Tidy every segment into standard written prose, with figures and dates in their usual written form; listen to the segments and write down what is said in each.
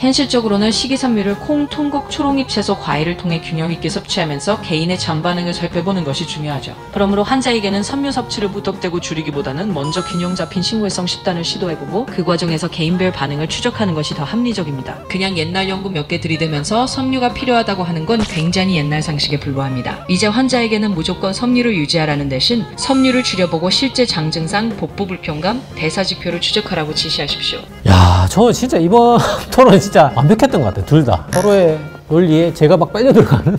현실적으로는 식이섬유를 콩, 통곡, 초록잎, 채소, 과일을 통해 균형 있게 섭취하면서 개인의 장 반응을 살펴보는 것이 중요하죠. 그러므로 환자에게는 섬유 섭취를 무턱대고 줄이기보다는 먼저 균형 잡힌 식물성 식단을 시도해보고 그 과정에서 개인별 반응을 추적하는 것이 더 합리적입니다. 그냥 옛날 연구 몇 개 들이대면서 섬유가 필요하다고 하는 건 굉장히 옛날 상식에 불과합니다. 이제 환자에게는 무조건 섬유를 유지하라는 대신 섬유를 줄여보고 실제 장 증상, 복부 불편감, 대사 지표를 추적하라고 지시하십시오. 야, 저 진짜 이번 토론 진짜 완벽했던 것 같아요. 둘 다. 서로의 논리에 제가 막 빨려 들어가는.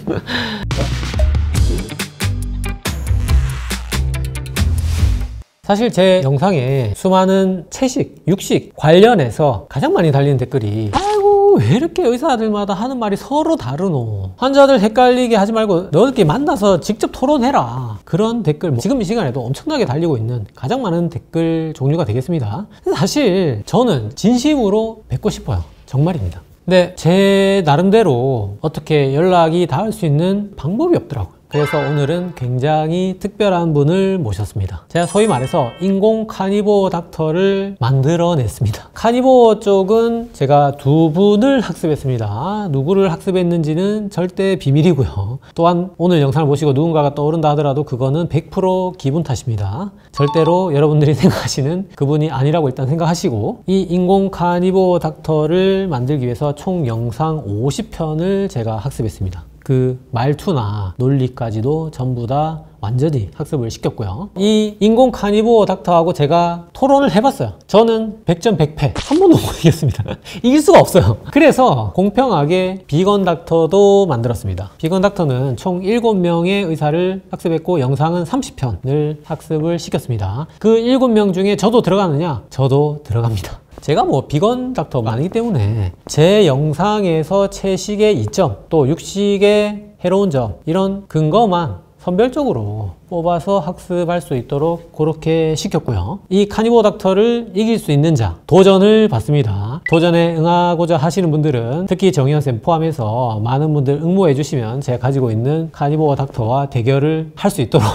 사실 제 영상에 수많은 채식, 육식 관련해서 가장 많이 달리는 댓글이 아이고 왜 이렇게 의사들마다 하는 말이 서로 다르노, 환자들 헷갈리게 하지 말고 너희끼리 만나서 직접 토론해라, 그런 댓글 지금 이 시간에도 엄청나게 달리고 있는 가장 많은 댓글 종류가 되겠습니다. 사실 저는 진심으로 뵙고 싶어요. 정말입니다. 근데 제 나름대로 어떻게 연락이 닿을 수 있는 방법이 없더라고요. 그래서 오늘은 굉장히 특별한 분을 모셨습니다. 제가 소위 말해서 인공 카니보어 닥터를 만들어냈습니다. 카니보어 쪽은 제가 두 분을 학습했습니다. 누구를 학습했는지는 절대 비밀이고요. 또한 오늘 영상을 보시고 누군가가 떠오른다 하더라도 그거는 100% 기분 탓입니다. 절대로 여러분들이 생각하시는 그분이 아니라고 일단 생각하시고, 이 인공 카니보어 닥터를 만들기 위해서 총 영상 50편을 제가 학습했습니다. 그 말투나 논리까지도 전부 다 완전히 학습을 시켰고요. 이 인공 카니보어 닥터하고 제가 토론을 해봤어요. 저는 100점 100패. 한 번도 못 이겼습니다. 이길 수가 없어요. 그래서 공평하게 비건 닥터도 만들었습니다. 비건 닥터는 총 7명의 의사를 학습했고 영상은 30편을 학습을 시켰습니다. 그 7명 중에 저도 들어가느냐? 저도 들어갑니다. 제가 뭐 비건 닥터가 아니기 때문에 제 영상에서 채식의 이점, 또 육식의 해로운 점, 이런 근거만 선별적으로 뽑아서 학습할 수 있도록 그렇게 시켰고요. 이 카니보어 닥터를 이길 수 있는 자 도전을 받습니다. 도전에 응하고자 하시는 분들은 특히 정희연쌤 포함해서 많은 분들 응모해 주시면 제가 가지고 있는 카니보어 닥터와 대결을 할 수 있도록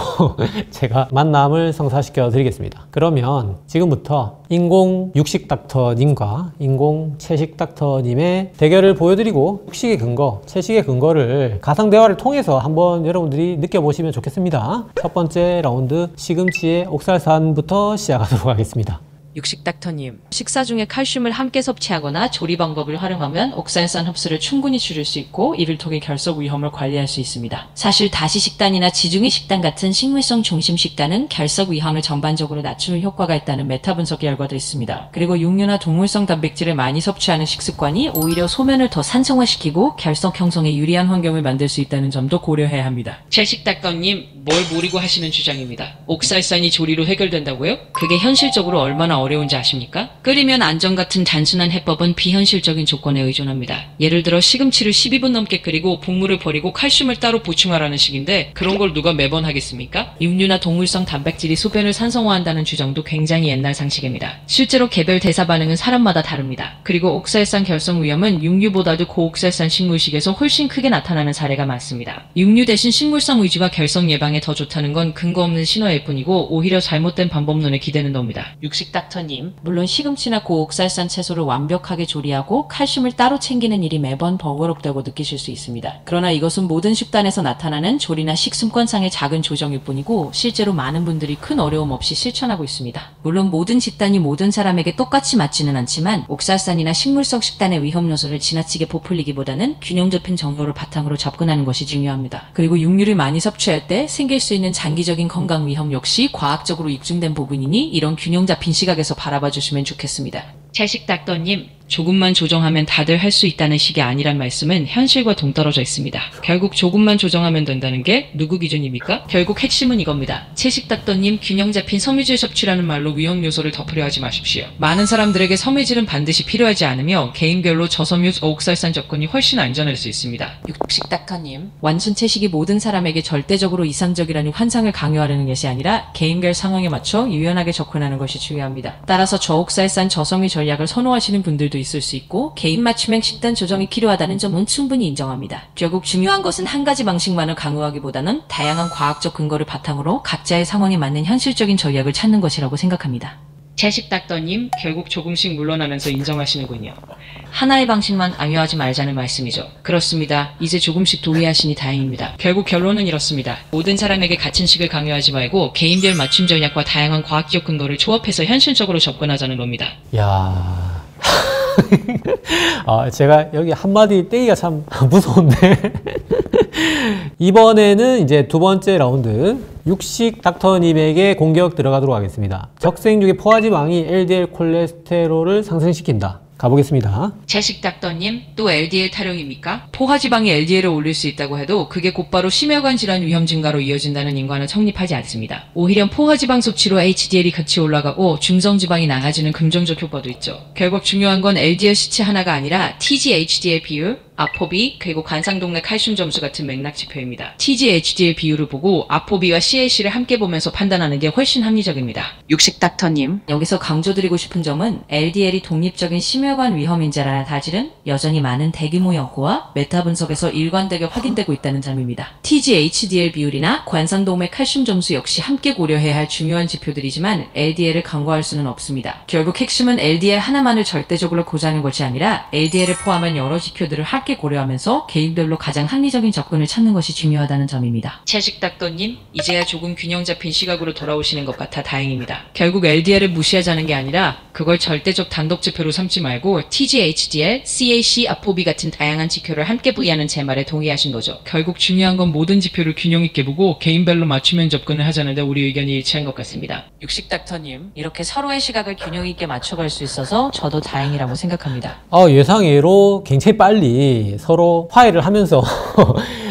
제가 만남을 성사시켜 드리겠습니다. 그러면 지금부터 인공 육식 닥터님과 인공 채식 닥터님의 대결을 보여드리고 육식의 근거, 채식의 근거를 가상 대화를 통해서 한번 여러분들이 느껴보시면 좋겠습니다. 첫 번째 라운드 시금치의 옥살산부터 시작하도록 하겠습니다. 육식 닥터님, 식사 중에 칼슘을 함께 섭취하거나 조리 방법을 활용하면 옥살산 흡수를 충분히 줄일 수 있고 이를 통해 결석 위험을 관리할 수 있습니다. 사실 다시식단이나 지중해 식단 같은 식물성 중심 식단은 결석 위험을 전반적으로 낮추는 효과가 있다는 메타 분석 결과도 있습니다. 그리고 육류나 동물성 단백질을 많이 섭취하는 식습관이 오히려 소면을 더 산성화시키고 결석 형성에 유리한 환경을 만들 수 있다는 점도 고려해야 합니다. 채식 닥터님, 뭘 모르고 하시는 주장입니다. 옥살산이 조리로 해결된다고요? 그게 현실적으로 얼마나 어려운지 아십니까? 끓이면 안전 같은 단순한 해법은 비현실적인 조건에 의존합니다. 예를 들어 시금치를 12분 넘게 끓이고 국물을 버리고 칼슘을 따로 보충하라는 식인데 그런 걸 누가 매번 하겠습니까? 육류나 동물성 단백질이 소변을 산성화한다는 주장도 굉장히 옛날 상식입니다. 실제로 개별 대사 반응은 사람마다 다릅니다. 그리고 옥살산 결석 위험은 육류보다도 고옥살산 식물식에서 훨씬 크게 나타나는 사례가 많습니다. 육류 대신 식물성 위주가 결석 예방에 더 좋다는 건 근거 없는 신호일 뿐이고 오히려 잘못된 방법론에 기대는 겁니다. 육식 닥터님, 물론 시금치나 고옥살산 채소를 완벽하게 조리하고 칼슘을 따로 챙기는 일이 매번 번거롭다고 느끼실 수 있습니다. 그러나 이것은 모든 식단에서 나타나는 조리나 식습관상의 작은 조정일 뿐이고 실제로 많은 분들이 큰 어려움 없이 실천하고 있습니다. 물론 모든 식단이 모든 사람에게 똑같이 맞지는 않지만 옥살산이나 식물성 식단의 위험 요소를 지나치게 부풀리기보다는 균형 잡힌 정보를 바탕으로 접근하는 것이 중요합니다. 그리고 육류를 많이 섭취할 때 생길 수 있는 장기적인 건강 위험 역시 과학적으로 입증된 부분이니 이런 균형 잡힌 시각에서 바라봐 주시면 좋겠습니다. 채식 닥터님, 조금만 조정하면 다들 할 수 있다는 식이 아니란 말씀은 현실과 동떨어져 있습니다. 결국 조금만 조정하면 된다는 게 누구 기준입니까? 결국 핵심은 이겁니다. 채식 닥터님, 균형 잡힌 섬유질 섭취라는 말로 위험 요소를 덮으려 하지 마십시오. 많은 사람들에게 섬유질은 반드시 필요하지 않으며 개인별로 저섬유 옥살산 접근이 훨씬 안전할 수 있습니다. 육식 닥터님, 완순 채식이 모든 사람에게 절대적으로 이상적이라는 환상을 강요하려는 것이 아니라 개인별 상황에 맞춰 유연하게 접근하는 것이 중요합니다. 따라서 저옥살산 저섬유 전략을 선호하시는 분들도 있을 수 있고 개인 맞춤형 식단 조정이 필요하다는 점은 충분히 인정합니다. 결국 중요한 것은 한 가지 방식만을 강요하기보다는 다양한 과학적 근거를 바탕으로 각자의 상황에 맞는 현실적인 전략을 찾는 것이라고 생각합니다. 채식 닥터님, 결국 조금씩 물러나면서 인정하시는군요. 하나의 방식만 강요하지 말자는 말씀이죠. 그렇습니다. 이제 조금씩 동의하시니 다행입니다. 결국 결론은 이렇습니다. 모든 사람에게 같은 식을 강요하지 말고 개인별 맞춤 전략과 다양한 과학적 근거를 조합해서 현실적으로 접근하자는 겁니다. 야. 제가 여기 한마디 떼기가 참 무서운데. 이번에는 이제 두 번째 라운드 육식 닥터님에게 공격 들어가도록 하겠습니다. 적색육의 포화지방이 LDL 콜레스테롤을 상승시킨다. 가보겠습니다. 채식 닥터님, 또 LDL 타령입니까? 포화지방이 LDL을 올릴 수 있다고 해도 그게 곧바로 심혈관 질환 위험 증가로 이어진다는 인과는 성립하지 않습니다. 오히려 포화지방 섭취로 HDL이 같이 올라가고 중성지방이 낮아지는 긍정적 효과도 있죠. 결국 중요한 건 LDL 수치 하나가 아니라 TG-HDL 비율, 아포비, 그리고 관상동맥 칼슘 점수 같은 맥락 지표입니다. TG-HDL 비율을 보고 아포비와 CAC를 함께 보면서 판단하는 게 훨씬 합리적입니다. 육식 닥터님, 여기서 강조드리고 싶은 점은 LDL이 독립적인 심혈관 위험 인자라는 사실은 여전히 많은 대규모 연구와 메타 분석에서 일관되게 확인되고 있다는 점입니다. TG-HDL 비율이나 관상동맥 칼슘 점수 역시 함께 고려해야 할 중요한 지표들이지만 LDL을 간과할 수는 없습니다. 결국 핵심은 LDL 하나만을 절대적으로 고자는 것이 아니라 LDL을 포함한 여러 지표들을 함께 고려하면서 개인별로 가장 합리적인 접근을 찾는 것이 중요하다는 점입니다. 채식 닥터님, 이제야 조금 균형 잡힌 시각으로 돌아오시는 것 같아 다행입니다. 결국 LDL을 무시하자는 게 아니라 그걸 절대적 단독 지표로 삼지 말고 TG-HDL, CAC, 아포비 같은 다양한 지표를 함께 부여하는 제 말에 동의하신 거죠. 결국 중요한 건 모든 지표를 균형 있게 보고 개인별로 맞춤형 접근을 하자는데 우리 의견이 일치한 것 같습니다. 육식 닥터님, 이렇게 서로의 시각을 균형 있게 맞춰갈 수 있어서 저도 다행이라고 생각합니다. 예상외로 굉장히 빨리 서로 화해를 하면서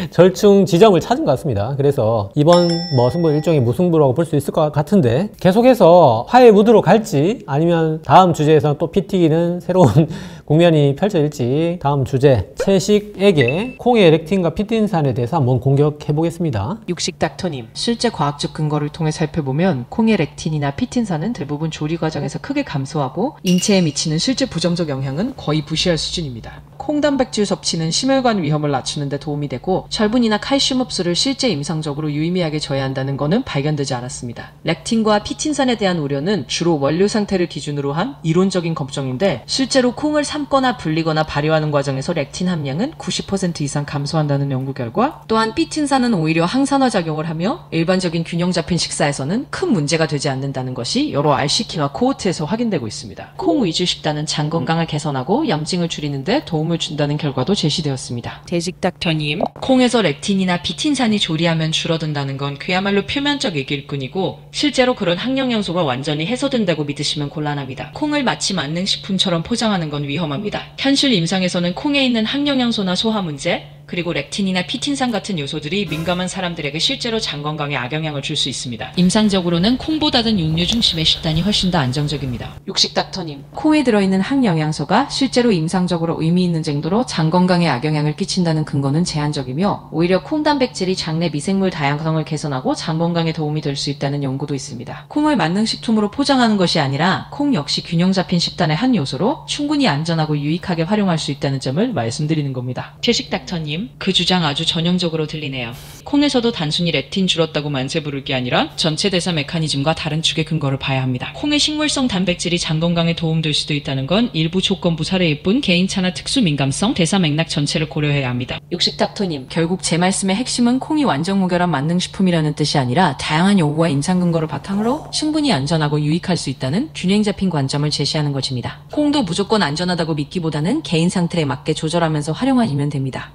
절충 지점을 찾은 것 같습니다. 그래서 이번 승부 일종의 무승부라고 볼 수 있을 것 같은데 계속해서 화해 무드로 갈지 아니면 다음 주제에서 또 피 튀기는 새로운 국면이 펼쳐질지 다음 주제 채식에게 콩의 렉틴과 피틴산에 대해서 한번 공격해 보겠습니다. 육식 닥터님, 실제 과학적 근거를 통해 살펴보면 콩의 렉틴이나 피틴산은 대부분 조리 과정에서 크게 감소하고 인체에 미치는 실제 부정적 영향은 거의 무시할 수준입니다. 콩 단백질 섭취는 심혈관 위험을 낮추는 데 도움이 되고 철분이나 칼슘 흡수를 실제 임상적으로 유의미하게 저해한다는 것은 발견되지 않았습니다. 렉틴과 피틴산에 대한 우려는 주로 원료 상태를 기준으로 한 이론적인 검증인데 실제로 콩을 삶거나 불리거나 발효하는 과정에서 렉틴 함량은 90% 이상 감소한다는 연구 결과, 또한 피틴산은 오히려 항산화 작용을 하며 일반적인 균형 잡힌 식사에서는 큰 문제가 되지 않는다는 것이 여러 RCK와 코호트에서 확인되고 있습니다. 콩 위주 식단은 장 건강을 개선하고 염증을 줄이는 데 도움을 준다는 결과도 제시되었습니다. 채식 닥터님, 콩에서 렉틴이나 피틴산이 조리하면 줄어든다는 건 그야말로 표면적 얘기일 뿐이고 실제로 그런 항영 요소가 완전히 해소된다고 믿으시면 곤란합니다. 콩을 마치 만능식품처럼 포장하는 건 위험합니다. 현실 임상에서는 콩에 있는 항영양소나 소화 문제, 그리고 렉틴이나 피틴산 같은 요소들이 민감한 사람들에게 실제로 장 건강에 악영향을 줄 수 있습니다. 임상적으로는 콩보다는 육류 중심의 식단이 훨씬 더 안정적입니다. 육식 닥터님, 콩에 들어있는 항영양소가 실제로 임상적으로 의미 있는 정도로 장 건강에 악영향을 끼친다는 근거는 제한적이며 오히려 콩 단백질이 장내 미생물 다양성을 개선하고 장 건강에 도움이 될 수 있다는 연구도 있습니다. 콩을 만능식품으로 포장하는 것이 아니라 콩 역시 균형 잡힌 식단의 한 요소로 충분히 안전하고 유익하게 활용할 수 있다는 점을 말씀드리는 겁니다. 채식 닥터님, 그 주장 아주 전형적으로 들리네요. 콩에서도 단순히 렉틴 줄었다고 만세 부를 게 아니라 전체 대사 메커니즘과 다른 축의 근거를 봐야 합니다. 콩의 식물성 단백질이 장 건강에 도움될 수도 있다는 건 일부 조건부 사례일 뿐 개인차나 특수 민감성, 대사 맥락 전체를 고려해야 합니다. 육식 닥터님, 결국 제 말씀의 핵심은 콩이 완전 무결한 만능식품이라는 뜻이 아니라 다양한 요구와 임상 근거를 바탕으로 충분히 안전하고 유익할 수 있다는 균형 잡힌 관점을 제시하는 것입니다. 콩도 무조건 안전하다고 믿기보다는 개인 상태에 맞게 조절하면서 활용하시면 됩니다.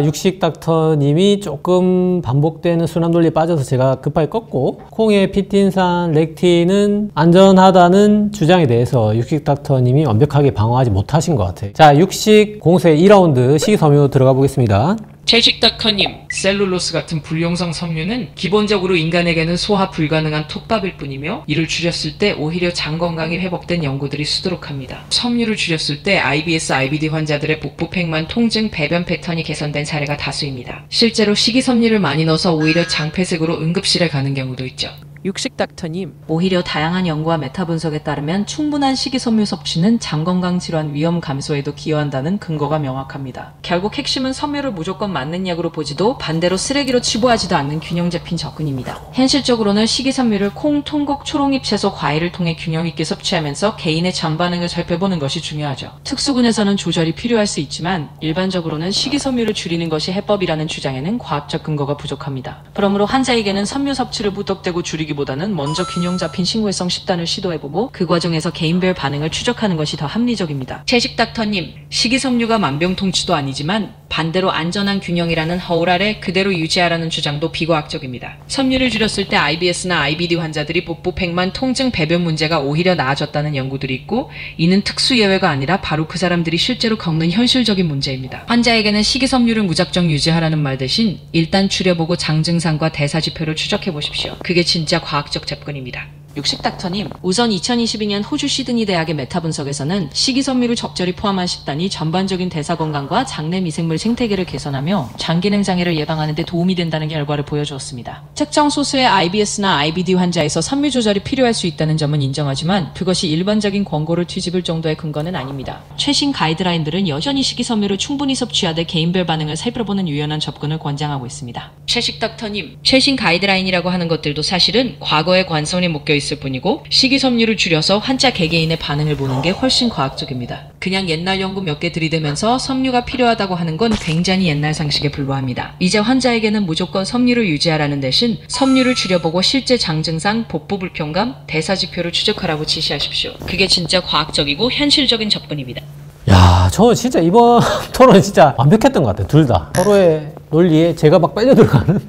육식 닥터님이 조금 반복되는 순환논리에 빠져서 제가 급하게 껐고 콩의 피틴산, 렉틴은 안전하다는 주장에 대해서 육식 닥터님이 완벽하게 방어하지 못하신 것 같아요. 자, 육식 공세 2라운드 식이섬유 들어가 보겠습니다. 채식 닥터님, 셀룰로스 같은 불용성 섬유는 기본적으로 인간에게는 소화 불가능한 톱밥일 뿐이며 이를 줄였을 때 오히려 장 건강이 회복된 연구들이 수두룩합니다. 섬유를 줄였을 때 IBS, IBD 환자들의 복부 팽만, 통증, 배변 패턴이 개선된 사례가 다수입니다. 실제로 식이섬유를 많이 넣어서 오히려 장폐색으로 응급실에 가는 경우도 있죠. 육식닥터님, 오히려 다양한 연구와 메타 분석에 따르면 충분한 식이섬유 섭취는 장 건강 질환 위험 감소에도 기여한다는 근거가 명확합니다. 결국 핵심은 섬유를 무조건 맞는 약으로 보지도 반대로 쓰레기로 치부하지도 않는 균형 잡힌 접근입니다. 현실적으로는 식이섬유를 콩, 통곡, 초록잎, 채소, 과일을 통해 균형 있게 섭취하면서 개인의 장 반응을 살펴보는 것이 중요하죠. 특수군에서는 조절이 필요할 수 있지만 일반적으로는 식이섬유를 줄이는 것이 해법이라는 주장에는 과학적 근거가 부족합니다. 그러므로 환자에게는 섬유 섭취를 무턱대고 줄이기 보다는 먼저 균형 잡힌 식물성 식단을 시도해보고 그 과정에서 개인별 반응을 추적하는 것이 더 합리적입니다. 채식닥터님, 식이섬유가 만병통치도 아니지만 반대로 안전한 균형이라는 허울 아래 그대로 유지하라는 주장도 비과학적입니다. 섬유를 줄였을 때 IBS나 IBD 환자들이 복부 백만 통증 배변 문제가 오히려 나아졌다는 연구들이 있고 이는 특수 예외가 아니라 바로 그 사람들이 실제로 겪는 현실적인 문제입니다. 환자에게는 식이섬유를 무작정 유지하라는 말 대신 일단 줄여보고 장 증상과 대사 지표를 추적해 보십시오. 그게 진짜 과학적 접근입니다. 육식닥터님, 우선 2022년 호주 시드니 대학의 메타 분석에서는 식이섬유를 적절히 포함한 식단이 전반적인 대사 건강과 장내 미생물 생태계를 개선하며 장기능 장애를 예방하는 데 도움이 된다는 결과를 보여주었습니다. 특정 소수의 IBS나 IBD 환자에서 섬유 조절이 필요할 수 있다는 점은 인정하지만 그것이 일반적인 권고를 뒤집을 정도의 근거는 아닙니다. 최신 가이드라인들은 여전히 식이섬유를 충분히 섭취하되 개인별 반응을 살펴보는 유연한 접근을 권장하고 있습니다. 채식닥터님, 최신 가이드라인이라고 하는 것들도 사실은 과거의 관성에 묶여 있을 뿐이고 식이섬유를 줄여서 환자 개개인의 반응을 보는 게 훨씬 과학적입니다. 그냥 옛날 연구 몇 개 들이대면서 섬유가 필요하다고 하는 건 굉장히 옛날 상식에 불과합니다. 이제 환자에게는 무조건 섬유를 유지하라는 대신 섬유를 줄여보고 실제 장 증상, 복부 불편감, 대사 지표를 추적하라고 지시하십시오. 그게 진짜 과학적이고 현실적인 접근입니다. 야, 저 진짜 이번 토론 진짜 완벽했던 것 같아요. 둘 다. 서로의 논리에 제가 막 빨려 들어가는.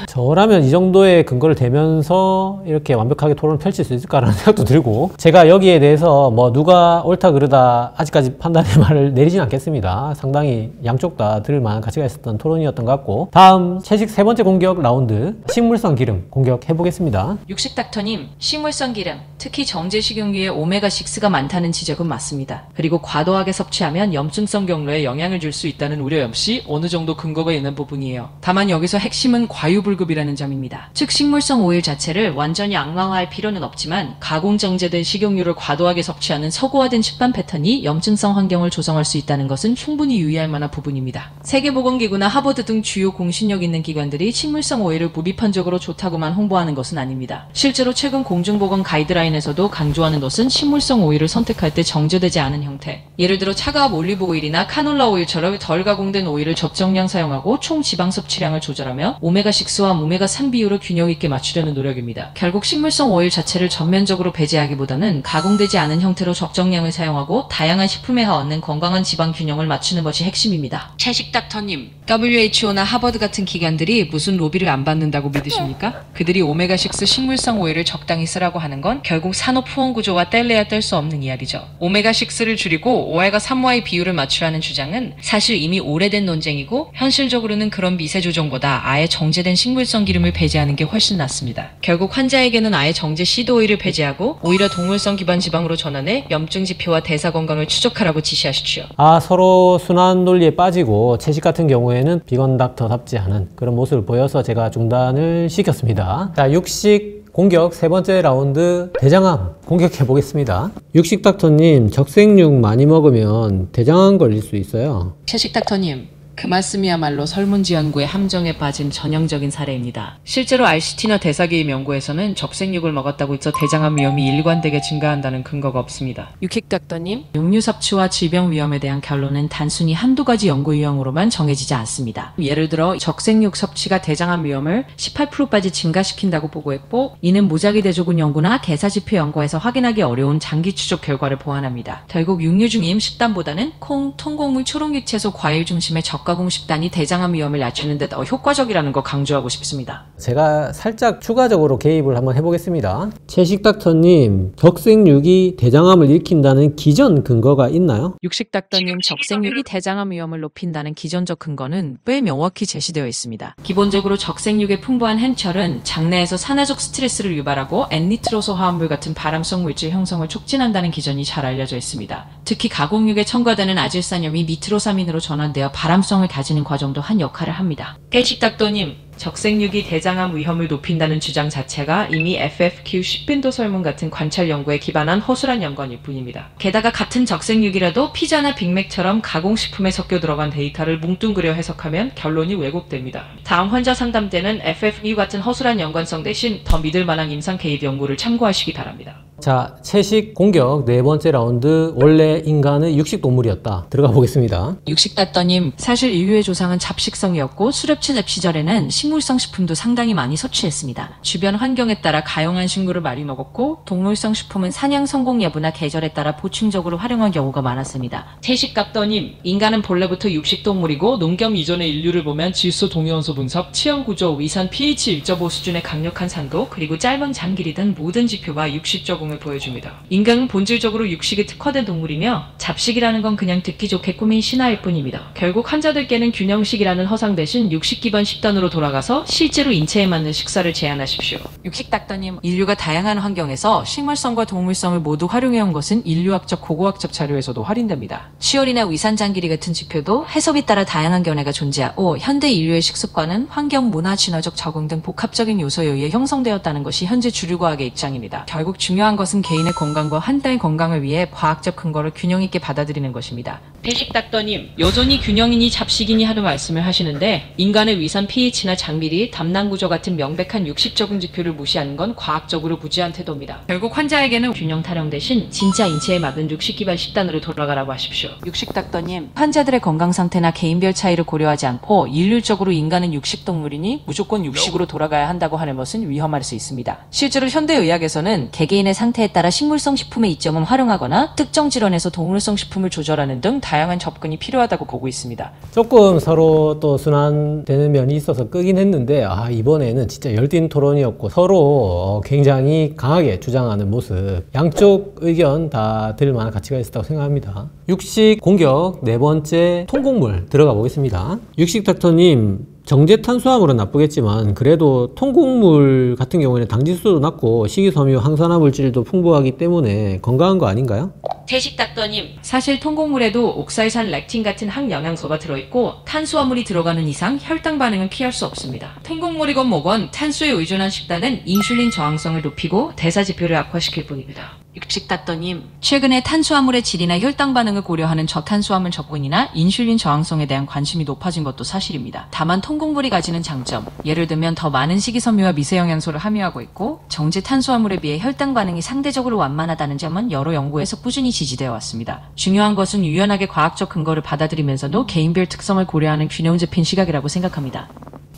저라면 이 정도의 근거를 대면서 이렇게 완벽하게 토론을 펼칠 수 있을까라는 생각도 들고, 제가 여기에 대해서 뭐 누가 옳다 그르다 아직까지 판단의 말을 내리진 않겠습니다. 상당히 양쪽 다 들을 만한 가치가 있었던 토론이었던 것 같고, 다음 채식 세 번째 공격 라운드, 식물성 기름 공격해 보겠습니다. 육식닥터님, 식물성 기름, 특히 정제 식용유에 오메가6가 많다는 지적은 맞습니다. 그리고 과도하게 섭취하면 염증성 경로에 영향을 줄 수 있다는 우려 역시 어느 정도 근거가 있는 부분이에요. 다만 여기서 핵심은 과유불급이라는 점입니다. 즉 식물성 오일 자체를 완전히 악마화할 필요는 없지만 가공 정제된 식용유를 과도하게 섭취하는 서구화된 식단 패턴이 염증성 환경을 조성할 수 있다는 것은 충분히 유의할 만한 부분입니다. 세계보건기구나 하버드 등 주요 공신력 있는 기관들이 식물성 오일을 무비판적으로 좋다고만 홍보하는 것은 아닙니다. 실제로 최근 공중보건 가이드라인에서도 강조하는 것은 식물성 오일을 선택할 때 정제되지 않은 형태, 예를 들어 차가운 올리브 오일이나 카놀라 오일처럼 덜 가공된 오일을 적정량 사용하고 총 지방 섭취량을 조절하며 오메가6와 오메가3 비율을 균형 있게 맞추려는 노력입니다. 결국 식물성 오일 자체를 전면적으로 배제하기보다는 가공되지 않은 형태로 적정량을 사용하고 다양한 식품에서 얻는 건강한 지방 균형을 맞추는 것이 핵심입니다. 채식닥터님, WHO나 하버드 같은 기관들이 무슨 로비를 안 받는다고 믿으십니까? 그들이 오메가6 식물성 오일을 적당히 쓰라고 하는 건 결국 산업 후원 구조와 뗄래야 뗄 수 없는 이야기죠. 오메가6를 줄이고 오메가3와의 비율을 맞추라는 주장은 사실 이미 오래된 논쟁이고, 현실적으로는 그런 미세 조정보다 아예 정제된 식물성 기름을 배제하는 게 훨씬 낫습니다. 결국 환자에게는 아예 정제 시드 오일을 배제하고 오히려 동물성 기반 지방으로 전환해 염증 지표와 대사 건강을 추적하라고 지시하십시오. 서로 순환 논리에 빠지고 채식 같은 경우에는 비건 닥터답지 않은 그런 모습을 보여서 제가 중단을 시켰습니다. 자, 육식 공격 세 번째 라운드, 대장암 공격해 보겠습니다. 육식닥터님, 적색육 많이 먹으면 대장암 걸릴 수 있어요. 채식닥터님, 그 말씀이야말로 설문지연구의 함정에 빠진 전형적인 사례입니다. 실제로 RCT나 대사기의 연구에서는 적색육을 먹었다고 해서 대장암 위험이 일관되게 증가한다는 근거가 없습니다. 육식닥터님, 육류 섭취와 질병 위험에 대한 결론은 단순히 한두 가지 연구 유형으로만 정해지지 않습니다. 예를 들어 적색육 섭취가 대장암 위험을 18%까지 증가시킨다고 보고했고, 이는 무작위 대조군 연구나 대사지표 연구에서 확인하기 어려운 장기 추적 결과를 보완합니다. 결국 육류 중임 식단보다는 콩, 통곡물, 초록잎, 채소, 과일 중심의 저가공 식단이 대장암 위험을 낮추는 데 더 효과적이라는 거 강조하고 싶습니다. 제가 살짝 추가적으로 개입을 한번 해보겠습니다. 채식닥터님, 적색육이 대장암을 일으킨다는 기존 근거가 있나요? 육식닥터님, 적색육이 대장암 위험을 높인다는 기존적 근거는 꽤 명확히 제시되어 있습니다. 기본적으로 적색육의 풍부한 hen철은 장내에서 산화적 스트레스를 유발하고 N니트로소 화합물 같은 발암성 물질 형성을 촉진한다는 기전이 잘 알려져 있습니다. 특히 가공육에 첨가되는 아질산염이 니트로사민으로 전환되어 발암성을 다지는 과정도 한 역할을 합니다. 채식닥터님, 적색육이 대장암 위험을 높인다는 주장 자체가 이미 FFQ 10빈도 설문 같은 관찰 연구에 기반한 허술한 연관일 뿐입니다. 게다가 같은 적색육이라도 피자나 빅맥처럼 가공식품에 섞여 들어간 데이터를 뭉뚱그려 해석하면 결론이 왜곡됩니다. 다음 환자 상담 때는 FFQ 같은 허술한 연관성 대신 더 믿을 만한 임상 개입 연구를 참고하시기 바랍니다. 자, 채식 공격 네 번째 라운드. 원래 인간은 육식 동물이었다. 들어가 보겠습니다. 육식닥터님, 사실 인류의 조상은 잡식성이었고 수렵치 랩 시절에는 식물성 식품도 상당히 많이 섭취했습니다. 주변 환경에 따라 가용한 식물을 많이 먹었고 동물성 식품은 사냥 성공 여부나 계절에 따라 보충적으로 활용한 경우가 많았습니다. 채식닥터님, 인간은 본래부터 육식 동물이고 농경 이전의 인류를 보면 질소 동위원소 분석, 치연 구조, 위산 pH 1.5 수준의 강력한 산도, 그리고 짧은 장길이 등 모든 지표가 육식 적응 보여줍니다. 인간은 본질적으로 육식에 특화된 동물이며 잡식이라는 건 그냥 듣기 좋게 꾸민 신화일 뿐입니다. 결국 환자들께는 균형식이라는 허상 대신 육식 기반 식단으로 돌아가서 실제로 인체에 맞는 식사를 제안하십시오. 육식닥터님, 인류가 다양한 환경에서 식물성과 동물성을 모두 활용해온 것은 인류학적 고고학적 자료에서도 할인됩니다. 치열이나 위산장 길이 같은 지표도 해석에 따라 다양한 견해가 존재하고 현대 인류의 식습관은 환경, 문화, 진화적 적응 등 복합적인 요소에 의해 형성되었다는 것이 현재 주류과학의 입장입니다. 결국 중요한 것은 개인의 건강과 한나의 건강을 위해 과학적 근거를 균형 있게 받아들이는 것입니다. 채식닥터님, 여전히 균형이니 잡식이니 하는 말씀을 하시는데 인간의 위산 pH나 장비리, 담낭 구조 같은 명백한 육식 적응 지표를 무시하는 건 과학적으로 무지한 태도입니다. 결국 환자에게는 균형 타령 대신 진짜 인체에 맞는 육식 기반 식단으로 돌아가라고 하십시오. 육식닥터님, 환자들의 건강 상태나 개인별 차이를 고려하지 않고 일률적으로 인간은 육식 동물이니 무조건 육식으로 돌아가야 한다고 하는 것은 위험할 수 있습니다. 실제로 현대의학에서는 개개인의 상태에 따라 식물성 식품의 이점을 활용하거나 특정 질환에서 동물성 식품을 조절하는 등 다양한 접근이 필요하다고 보고 있습니다. 조금 서로 또 순환되는 면이 있어서 끄긴 했는데 이번에는 진짜 열띤 토론이었고 서로 굉장히 강하게 주장하는 모습, 양쪽 의견 다 들을 만한 가치가 있었다고 생각합니다. 육식 공격 네 번째, 통곡물 들어가 보겠습니다. 육식닥터님, 정제 탄수화물은 나쁘겠지만 그래도 통곡물 같은 경우에는 당지수도 낮고 식이섬유, 항산화 물질도 풍부하기 때문에 건강한 거 아닌가요? 채식닥터님, 사실 통곡물에도 옥사이산 렉틴 같은 항영양소가 들어있고 탄수화물이 들어가는 이상 혈당 반응은 피할 수 없습니다. 통곡물이건 뭐건 탄수에 의존한 식단은 인슐린 저항성을 높이고 대사 지표를 악화시킬 뿐입니다. 육식닥터님, 최근에 탄수화물의 질이나 혈당 반응을 고려하는 저탄수화물 접근이나 인슐린 저항성에 대한 관심이 높아진 것도 사실입니다. 다만 통곡물이 가지는 장점, 예를 들면 더 많은 식이섬유와 미세영양소를 함유하고 있고 정제 탄수화물에 비해 혈당 반응이 상대적으로 완만하다는 점은 여러 연구에서 꾸준히 지지되어 왔습니다. 중요한 것은 유연하게 과학적 근거를 받아들이면서도 개인별 특성을 고려하는 균형 잡힌 시각이라고 생각합니다.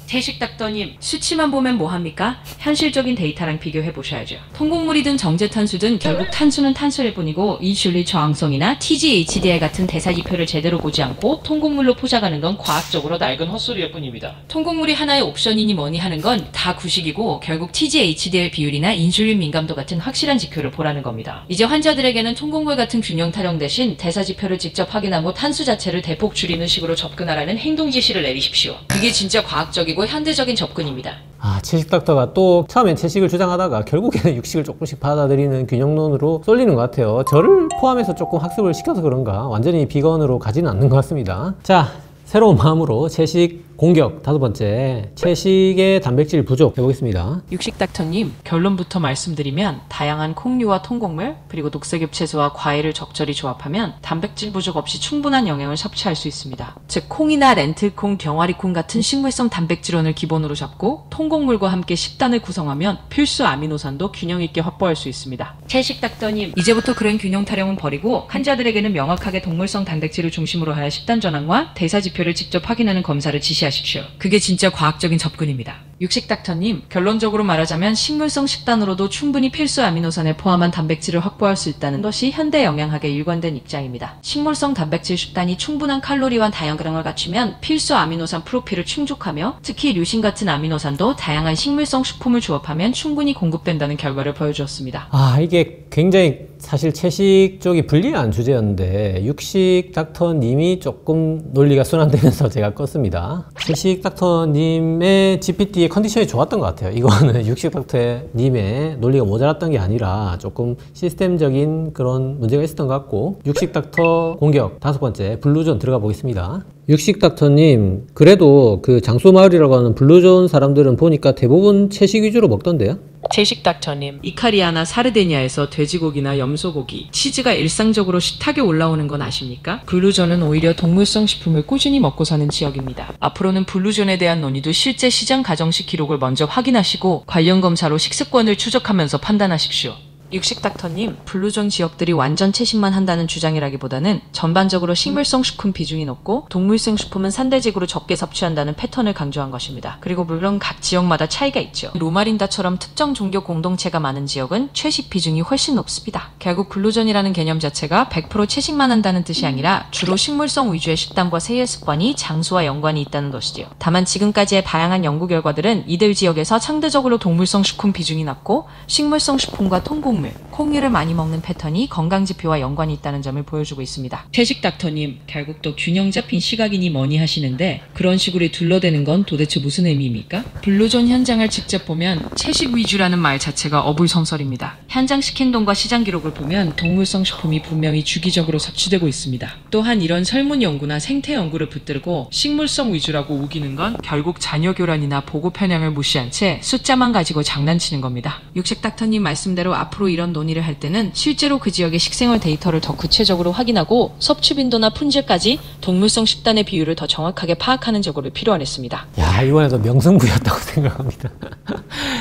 채식닥터님, 수치만 보면 뭐합니까? 현실적인 데이터랑 비교해보셔야죠. 통곡물이든 정제탄수든 결국 탄수는 탄수일 뿐이고 인슐린 저항성이나 TGHDL 같은 대사지표를 제대로 보지 않고 통곡물로 포장하는 건 과학적으로 낡은 헛소리일 뿐입니다. 통곡물이 하나의 옵션이니 뭐니 하는 건 다 구식이고 결국 TGHDL 비율이나 인슐린 민감도 같은 확실한 지표를 보라는 겁니다. 이제 환자들에게는 통곡물 같은 균형 타령 대신 대사지표를 직접 확인하고 탄수 자체를 대폭 줄이는 식으로 접근하라는 행동 지시를 내리십시오. 그게 진짜 과학적이고 현대적인 접근입니다. 채식닥터가 또 처음엔 채식을 주장하다가 결국에는 육식을 조금씩 받아들이는 균형론으로 쏠리는 것 같아요. 저를 포함해서 조금 학습을 시켜서 그런가 완전히 비건으로 가지는 않는 것 같습니다. 자, 새로운 마음으로 채식 공격 다섯 번째, 채식의 단백질 부족 해보겠습니다. 육식닥터님, 결론부터 말씀드리면 다양한 콩류와 통곡물 그리고 녹색엽 채소와 과일을 적절히 조합하면 단백질 부족 없이 충분한 영양을 섭취할 수 있습니다. 즉 콩이나 렌틸콩, 병아리콩 같은 식물성 단백질원을 기본으로 잡고 통곡물과 함께 식단을 구성하면 필수 아미노산도 균형 있게 확보할 수 있습니다. 채식닥터님, 이제부터 그런 균형 타령은 버리고 환자들에게는 명확하게 동물성 단백질을 중심으로 하여 식단 전환과 대사 지표를 직접 확인하는 검사를 지시하십시오. 그게 진짜 과학적인 접근입니다. 육식닥터님, 결론적으로 말하자면 식물성 식단으로도 충분히 필수 아미노산을 포함한 단백질을 확보할 수 있다는 것이 현대 영양학의 일관된 입장입니다. 식물성 단백질 식단이 충분한 칼로리와 다양성을 갖추면 필수 아미노산 프로필을 충족하며 특히 류신 같은 아미노산도 다양한 식물성 식품을 조합하면 충분히 공급된다는 결과를 보여주었습니다. 이게 굉장히 사실 채식 쪽이 불리한 주제였는데 육식닥터님이 조금 논리가 순환되면서 제가 껐습니다. 채식닥터님의 GPT의 컨디션이 좋았던 것 같아요. 이거는 육식닥터님의 논리가 모자랐던 게 아니라 조금 시스템적인 그런 문제가 있었던 것 같고, 육식닥터 공격 5번째 블루존 들어가 보겠습니다. 육식닥터님, 그래도 그 장소마을이라고 하는 블루존 사람들은 보니까 대부분 채식 위주로 먹던데요? 채식닥터님, 이카리아나 사르데니아에서 돼지고기나 염소고기, 치즈가 일상적으로 식탁에 올라오는 건 아십니까? 블루존은 오히려 동물성 식품을 꾸준히 먹고 사는 지역입니다. 앞으로는 블루존에 대한 논의도 실제 시장 가정식 기록을 먼저 확인하시고 관련 검사로 식습관을 추적하면서 판단하십시오. 육식닥터님, 블루존 지역들이 완전 채식만 한다는 주장이라기보다는 전반적으로 식물성 식품 비중이 높고 동물성 식품은 산대적으로 적게 섭취한다는 패턴을 강조한 것입니다. 그리고 물론 각 지역마다 차이가 있죠. 로마린다처럼 특정 종교 공동체가 많은 지역은 채식 비중이 훨씬 높습니다. 결국 블루존이라는 개념 자체가 100% 채식만 한다는 뜻이 아니라 주로 식물성 위주의 식단과 생활 습관이 장소와 연관이 있다는 것이지요. 다만 지금까지의 다양한 연구 결과들은 이들 지역에서 상대적으로 동물성 식품 비중이 낮고 식물성 식품과 통곡물, 콩류를 많이 먹는 패턴이 건강지표와 연관이 있다는 점을 보여주고 있습니다. 채식닥터님, 결국 또 균형 잡힌 시각이니 뭐니 하시는데 그런 식으로 둘러대는 건 도대체 무슨 의미입니까? 블루존 현장을 직접 보면 채식 위주라는 말 자체가 어불성설입니다. 현장 식행동과 시장 기록을 보면 동물성 식품이 분명히 주기적으로 섭취되고 있습니다. 또한 이런 설문 연구나 생태 연구를 붙들고 식물성 위주라고 우기는 건 결국 자녀 교란이나 보고 편향을 무시한 채 숫자만 가지고 장난치는 겁니다. 육식닥터님 말씀대로 앞으로 이런 논의를 할 때는 실제로 그 지역의 식생활 데이터를 더 구체적으로 확인하고 섭취 빈도나 품질까지 동물성 식단의 비율을 더 정확하게 파악하는 작업이 필요하겠습니다. 야, 이번에도 명승부였다고 생각합니다.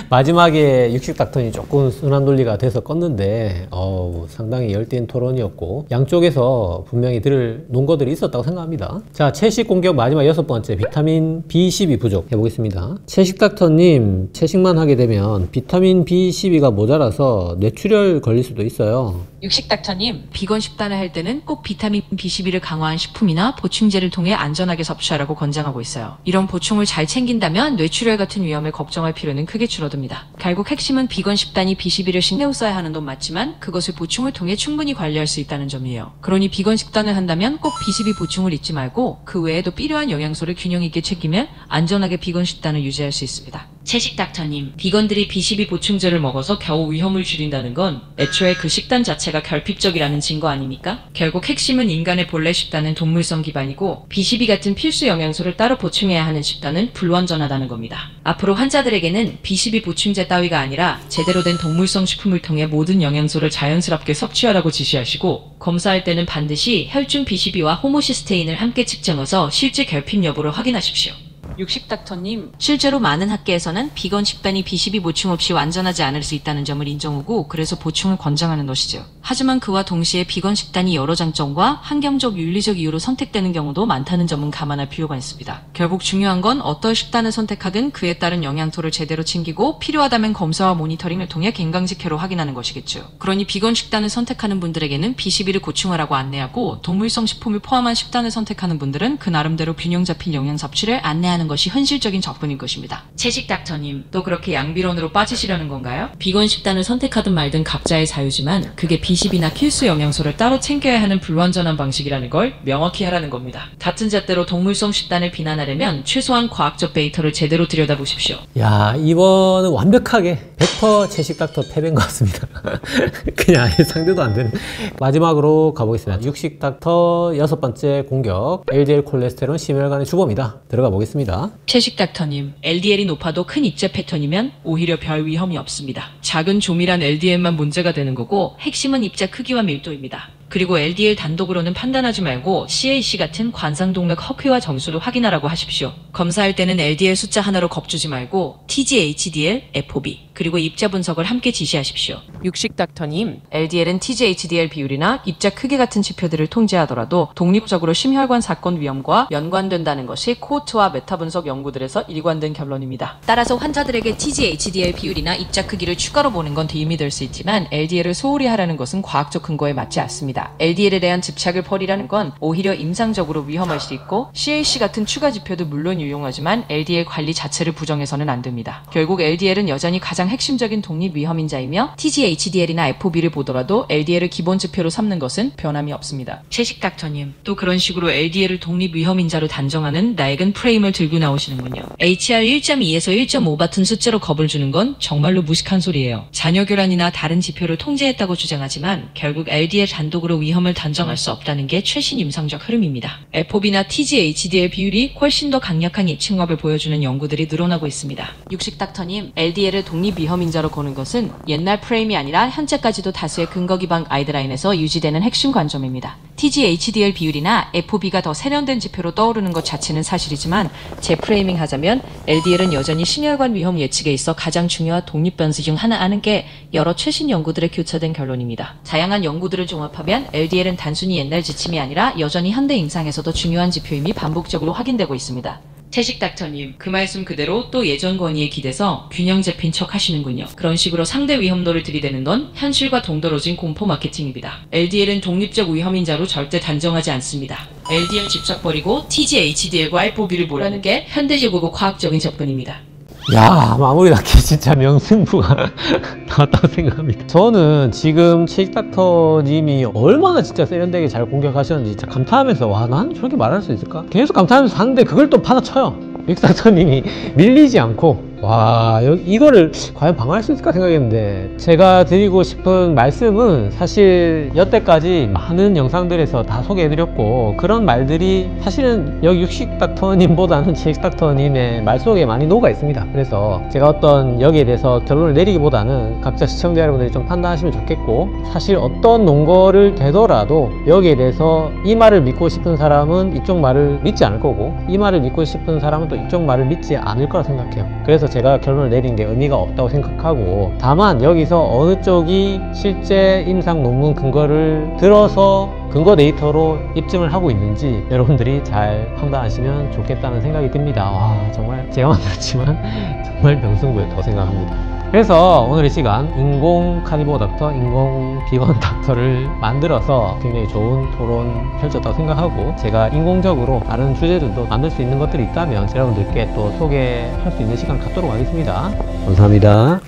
마지막에 육식닥터니 조금 순환 논리가 돼서 껐는데 상당히 열띤 토론이었고 양쪽에서 분명히 들을 논거들이 있었다고 생각합니다. 자, 채식 공격 마지막 6번째, 비타민 B12 부족 해보겠습니다. 채식닥터님, 채식만 하게 되면 비타민 B12가 모자라서 뇌출혈 걸릴 수도 있어요. 육식닥터님, 비건 식단을 할 때는 꼭 비타민 B12를 강화한 식품이나 보충제를 통해 안전하게 섭취하라고 권장하고 있어요. 이런 보충을 잘 챙긴다면 뇌출혈 같은 위험을 걱정할 필요는 크게 줄어듭니다. 결국 핵심은 비건 식단이 B12를 신경 써야 하는 건 맞지만 그것을 보충을 통해 충분히 관리할 수 있다는 점이에요. 그러니 비건 식단을 한다면 꼭 B12 보충을 잊지 말고 그 외에도 필요한 영양소를 균형 있게 챙기면 안전하게 비건 식단을 유지할 수 있습니다. 채식닥터님, 비건들이 B12 보충제를 먹어서 겨우 위험을 줄인다는 건 애초에 그 식단 자체가 결핍적이라는 증거 아닙니까? 결국 핵심은 인간의 본래 식단은 동물성 기반이고 B12 같은 필수 영양소를 따로 보충해야 하는 식단은 불완전하다는 겁니다. 앞으로 환자들에게는 B12 보충제 따위가 아니라 제대로 된 동물성 식품을 통해 모든 영양소를 자연스럽게 섭취하라고 지시하시고 검사할 때는 반드시 혈중 B12와 호모시스테인을 함께 측정해서 실제 결핍 여부를 확인하십시오. 육식닥터님, 실제로 많은 학계에서는 비건 식단이 B12 보충 없이 완전하지 않을 수 있다는 점을 인정하고 그래서 보충을 권장하는 것이죠. 하지만 그와 동시에 비건 식단이 여러 장점과 환경적 윤리적 이유로 선택되는 경우도 많다는 점은 감안할 필요가 있습니다. 결국 중요한 건 어떤 식단을 선택하든 그에 따른 영양소를 제대로 챙기고 필요하다면 검사와 모니터링을 통해 건강지표로 확인하는 것이겠죠. 그러니 비건 식단을 선택하는 분들에게는 B12를 보충하라고 안내하고 동물성 식품을 포함한 식단을 선택하는 분들은 그 나름대로 균형 잡힌 영양 섭취를 안내하는 것이 현실적인 접근일 것입니다. 채식닥터님, 또 그렇게 양비론으로 빠지시려는 건가요? 비건 식단을 선택하든 말든 각자의 자유지만 그게 B12나 필수 영양소를 따로 챙겨야 하는 불완전한 방식이라는 걸 명확히 하라는 겁니다. 같은 잣대로 동물성 식단을 비난하려면 최소한 과학적 데이터를 제대로 들여다보십시오. 야, 이번은 완벽하게 100% 채식닥터 패배인 것 같습니다. 그냥 아예 상대도 안 되는. 마지막으로 가보겠습니다. 육식닥터 6번째 공격, LDL 콜레스테롤 심혈관의 주범이다. 들어가 보겠습니다. 채식닥터님, LDL이 높아도 큰 입제 패턴이면 오히려 별 위험이 없습니다. 작은 조밀한 LDL만 문제가 되는 거고 핵심은 입자 크기와 밀도입니다. 그리고 LDL 단독으로는 판단하지 말고 CAC 같은 관상동맥 허크와 점수를 확인하라고 하십시오. 검사할 때는 LDL 숫자 하나로 겁주지 말고 TG, HDL, FOB, 그리고 입자 분석을 함께 지시하십시오. 육식닥터님, LDL은 TG, HDL 비율이나 입자 크기 같은 지표들을 통제하더라도 독립적으로 심혈관 사건 위험과 연관된다는 것이 코호트와 메타 분석 연구들에서 일관된 결론입니다. 따라서 환자들에게 TG, HDL 비율이나 입자 크기를 추가로 보는 건 도움이 될 수 있지만 LDL을 소홀히 하라는 것은 과학적 근거에 맞지 않습니다. LDL에 대한 집착을 버리라는 건 오히려 임상적으로 위험할 수 있고 CAC 같은 추가 지표도 물론 유용하지만 LDL 관리 자체를 부정해서는 안 됩니다. 결국 LDL은 여전히 가장 핵심적인 독립 위험인자이며 TGHDL이나 FOB를 보더라도 LDL을 기본 지표로 삼는 것은 변함이 없습니다. 채식 닥터님, 또 그런 식으로 LDL을 독립 위험인자로 단정하는 낡은 프레임을 들고 나오시는군요. HR 1.2에서 1.5 같은 숫자로 겁을 주는 건 정말로 무식한 소리예요. 자녀 교란이나 다른 지표를 통제했다고 주장하지만 결국 LDL 단독으로 위험을 단정할 수 없다는 게 최신 임상적 흐름입니다. FOB나 TGHDL 비율이 훨씬 더 강력한 입칭업을 보여주는 연구들이 늘어나고 있습니다. 육식 닥터님, LDL을 독립 위험인자로 거는 것은 옛날 프레임이 아니라 현재까지도 다수의 근거 기반 가이드라인에서 유지되는 핵심 관점입니다. TGHDL 비율이나 FOB가 더 세련된 지표로 떠오르는 것 자체는 사실이지만 재프레이밍 하자면 LDL은 여전히 심혈관 위험 예측에 있어 가장 중요한 독립 변수 중 하나라는 게 여러 최신 연구들에 교차된 결론입니다. 다양한 연구들을 종합하면 LDL은 단순히 옛날 지침이 아니라 여전히 현대 임상에서도 중요한 지표임이 반복적으로 확인되고 있습니다. 채식 닥터님, 그 말씀 그대로 또 예전 권위에 기대서 균형 잡힌 척 하시는군요. 그런 식으로 상대 위험도를 들이대는 건 현실과 동떨어진 공포 마케팅입니다. LDL은 독립적 위험인자로 절대 단정하지 않습니다. LDL 집착 버리고 TGHDL과 FOB를 보라는 게 현대적이고 과학적인 접근입니다. 야, 마무리 닿기 진짜 명승부가 나왔다고 생각합니다. 저는 지금 채식닥터님이 얼마나 진짜 세련되게 잘 공격하셨는지 진짜 감탄하면서, 와, 난 저렇게 말할 수 있을까? 계속 감탄하면서 하는데 그걸 또 받아쳐요. 육닥터님이 밀리지 않고. 와, 이거를 과연 방어할 수 있을까 생각했는데, 제가 드리고 싶은 말씀은 사실 여태까지 많은 영상들에서 다 소개해드렸고, 그런 말들이 사실은 여기 육식닥터님보다는 채식닥터님의 말 속에 많이 녹아 있습니다. 그래서 제가 어떤 여기에 대해서 결론을 내리기보다는 각자 시청자 여러분들이 좀 판단하시면 좋겠고, 사실 어떤 논거를 되더라도 여기에 대해서 이 말을 믿고 싶은 사람은 이쪽 말을 믿지 않을 거고, 이 말을 믿고 싶은 사람은 또 이쪽 말을 믿지 않을 거라 생각해요. 그래서 제가 결론을 내린 게 의미가 없다고 생각하고, 다만 여기서 어느 쪽이 실제 임상 논문 근거를 들어서 근거 데이터로 입증을 하고 있는지 여러분들이 잘 판단하시면 좋겠다는 생각이 듭니다. 와, 정말 제가 만났지만 정말 명승부였다고 생각합니다. 그래서 오늘 이 시간 인공 카니보 닥터, 인공 비건 닥터를 만들어서 굉장히 좋은 토론 펼쳤다고 생각하고, 제가 인공적으로 다른 주제들도 만들 수 있는 것들이 있다면 여러분들께 또 소개할 수 있는 시간 갖도록 하겠습니다. 감사합니다.